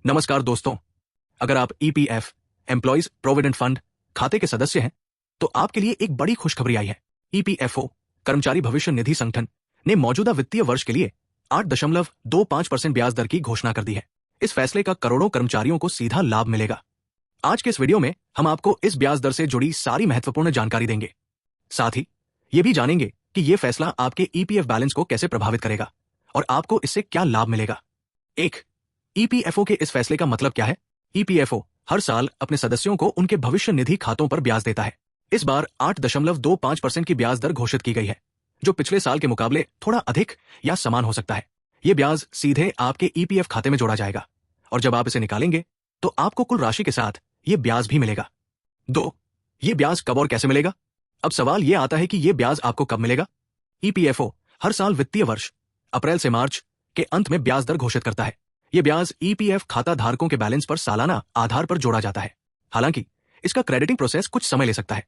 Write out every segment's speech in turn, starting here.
नमस्कार दोस्तों, अगर आप ईपीएफ एम्प्लॉइज प्रोविडेंट फंड खाते के सदस्य हैं तो आपके लिए एक बड़ी खुशखबरी आई है। ईपीएफओ कर्मचारी भविष्य निधि संगठन ने मौजूदा वित्तीय वर्ष के लिए 8.25% ब्याज दर की घोषणा कर दी है। इस फैसले का करोड़ों कर्मचारियों को सीधा लाभ मिलेगा। आज के इस वीडियो में हम आपको इस ब्याज दर से जुड़ी सारी महत्वपूर्ण जानकारी देंगे। साथ ही ये भी जानेंगे कि यह फैसला आपके ईपीएफ बैलेंस को कैसे प्रभावित करेगा और आपको इससे क्या लाभ मिलेगा। 1. ईपीएफओ के इस फैसले का मतलब क्या है? ईपीएफओ हर साल अपने सदस्यों को उनके भविष्य निधि खातों पर ब्याज देता है। इस बार 8.25% की ब्याज दर घोषित की गई है, जो पिछले साल के मुकाबले थोड़ा अधिक या समान हो सकता है। यह ब्याज सीधे आपके ईपीएफ खाते में जोड़ा जाएगा और जब आप इसे निकालेंगे तो आपको कुल राशि के साथ यह ब्याज भी मिलेगा। 2. यह ब्याज कब और कैसे मिलेगा? अब सवाल यह आता है कि यह ब्याज आपको कब मिलेगा। ईपीएफओ हर साल वित्तीय वर्ष अप्रैल से मार्च के अंत में ब्याज दर घोषित करता है। यह ब्याज ईपीएफ खाता धारकों के बैलेंस पर सालाना आधार पर जोड़ा जाता है। हालांकि इसका क्रेडिटिंग प्रोसेस कुछ समय ले सकता है,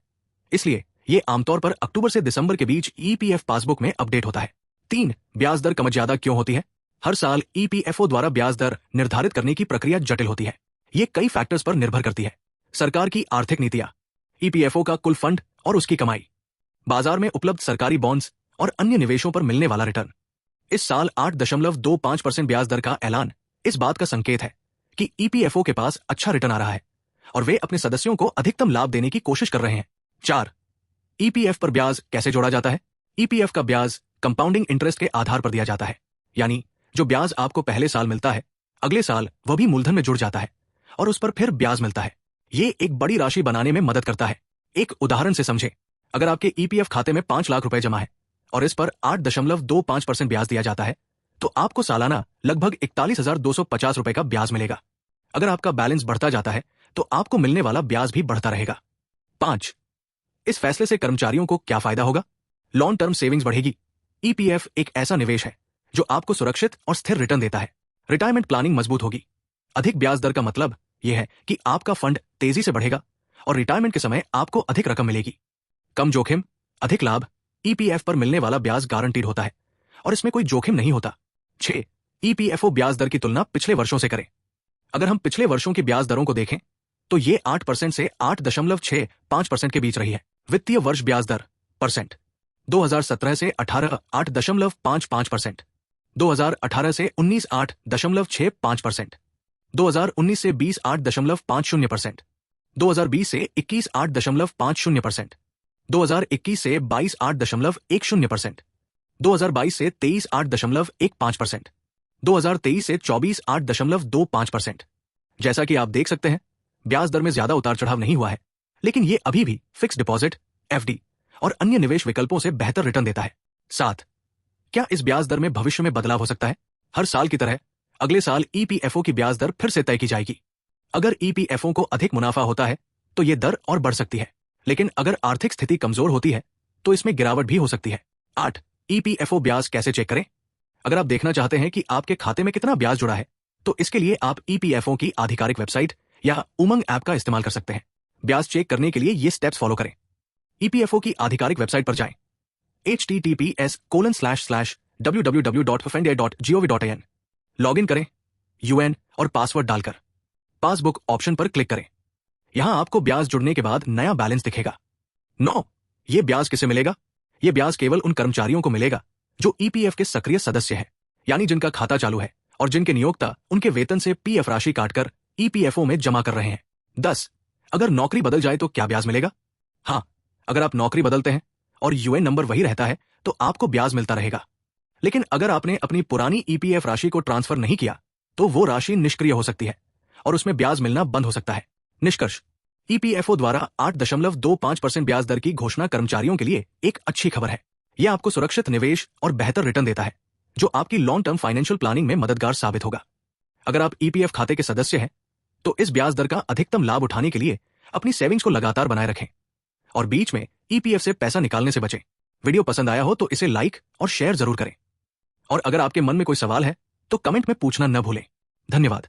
इसलिए यह आमतौर पर अक्टूबर से दिसंबर के बीच ईपीएफ पासबुक में अपडेट होता है। 3. ब्याज दर कम ज्यादा क्यों होती है? हर साल ईपीएफओ द्वारा ब्याज दर निर्धारित करने की प्रक्रिया जटिल होती है। यह कई फैक्टर्स पर निर्भर करती है। सरकार की आर्थिक नीतियां, ईपीएफओ का कुल फंड और उसकी कमाई, बाजार में उपलब्ध सरकारी बॉन्ड्स और अन्य निवेशों पर मिलने वाला रिटर्न। इस साल 8.25% ब्याज दर का ऐलान इस बात का संकेत है कि ईपीएफओ के पास अच्छा रिटर्न आ रहा है और वे अपने सदस्यों को अधिकतम लाभ देने की कोशिश कर रहे हैं। 4. ईपीएफ पर ब्याज कैसे जोड़ा जाता है? ईपीएफ का ब्याज कंपाउंडिंग इंटरेस्ट के आधार पर दिया जाता है, यानी जो ब्याज आपको पहले साल मिलता है, अगले साल वह भी मूलधन में जुड़ जाता है और उस पर फिर ब्याज मिलता है। ये एक बड़ी राशि बनाने में मदद करता है। एक उदाहरण से समझें, अगर आपके ईपीएफ खाते में 5 लाख रुपए जमा है और इस पर 8.25% ब्याज दिया जाता है तो आपको सालाना लगभग 41,250 रुपए का ब्याज मिलेगा। अगर आपका बैलेंस बढ़ता जाता है तो आपको मिलने वाला ब्याज भी बढ़ता रहेगा। 5. इस फैसले से कर्मचारियों को क्या फायदा होगा? लॉन्ग टर्म सेविंग्स बढ़ेगी। ईपीएफ एक ऐसा निवेश है जो आपको सुरक्षित और स्थिर रिटर्न देता है। रिटायरमेंट प्लानिंग मजबूत होगी। अधिक ब्याज दर का मतलब यह है कि आपका फंड तेजी से बढ़ेगा और रिटायरमेंट के समय आपको अधिक रकम मिलेगी। कम जोखिम, अधिक लाभ। ईपीएफ पर मिलने वाला ब्याज गारंटीड होता है और इसमें कोई जोखिम नहीं होता। 6. ईपीएफओ ब्याज दर की तुलना पिछले वर्षों से करें। अगर हम पिछले वर्षों की ब्याज दरों को देखें तो ये 8% से 8.65% के बीच रही है। वित्तीय वर्ष ब्याज दर परसेंट 2017 से 18 8.55%, 2018 से 19 8.65%, 2019 से 20 8.50%, 2020 से 21 8.50%, 2021 से 22 8.10%, 2022 से 23 8.15%, 2023 से 24 8.25%। जैसा कि आप देख सकते हैं, ब्याज दर में ज्यादा उतार चढ़ाव नहीं हुआ है, लेकिन यह अभी भी फिक्स डिपॉजिट, एफडी और अन्य निवेश विकल्पों से बेहतर रिटर्न देता है। 7. क्या इस ब्याज दर में भविष्य में बदलाव हो सकता है? हर साल की तरह अगले साल ईपीएफओ की ब्याज दर फिर से तय की जाएगी। अगर ईपीएफओ को अधिक मुनाफा होता है तो यह दर और बढ़ सकती है, लेकिन अगर आर्थिक स्थिति कमजोर होती है तो इसमें गिरावट भी हो सकती है। 8. ईपीएफओ ब्याज कैसे चेक करें? अगर आप देखना चाहते हैं कि आपके खाते में कितना ब्याज जुड़ा है तो इसके लिए आप ईपीएफओ की आधिकारिक वेबसाइट या उमंग ऐप का इस्तेमाल कर सकते हैं। ब्याज चेक करने के लिए ये स्टेप्स फॉलो करें। ईपीएफओ की आधिकारिक वेबसाइट पर जाएं, https://www.fnda.gov.in। लॉगिन करें, यूएन और पासवर्ड डालकर पासबुक ऑप्शन पर क्लिक करें। यहां आपको ब्याज जुड़ने के बाद नया बैलेंस दिखेगा। 9. यह ब्याज किसे मिलेगा? यह ब्याज केवल उन कर्मचारियों को मिलेगा जो ईपीएफ के सक्रिय सदस्य हैं, यानी जिनका खाता चालू है और जिनके नियोक्ता उनके वेतन से पीएफ राशि काटकर ईपीएफओ में जमा कर रहे हैं। 10. अगर नौकरी बदल जाए तो क्या ब्याज मिलेगा? हाँ, अगर आप नौकरी बदलते हैं और यूएन नंबर वही रहता है तो आपको ब्याज मिलता रहेगा, लेकिन अगर आपने अपनी पुरानी ईपीएफ राशि को ट्रांसफर नहीं किया तो वो राशि निष्क्रिय हो सकती है और उसमें ब्याज मिलना बंद हो सकता है। निष्कर्ष, ईपीएफओ द्वारा 8.25% ब्याज दर की घोषणा कर्मचारियों के लिए एक अच्छी खबर है। यह आपको सुरक्षित निवेश और बेहतर रिटर्न देता है, जो आपकी लॉन्ग टर्म फाइनेंशियल प्लानिंग में मददगार साबित होगा। अगर आप ईपीएफ खाते के सदस्य हैं तो इस ब्याज दर का अधिकतम लाभ उठाने के लिए अपनी सेविंग्स को लगातार बनाए रखें और बीच में ईपीएफ से पैसा निकालने से बचें। वीडियो पसंद आया हो तो इसे लाइक और शेयर जरूर करें और अगर आपके मन में कोई सवाल है तो कमेंट में पूछना न भूलें। धन्यवाद।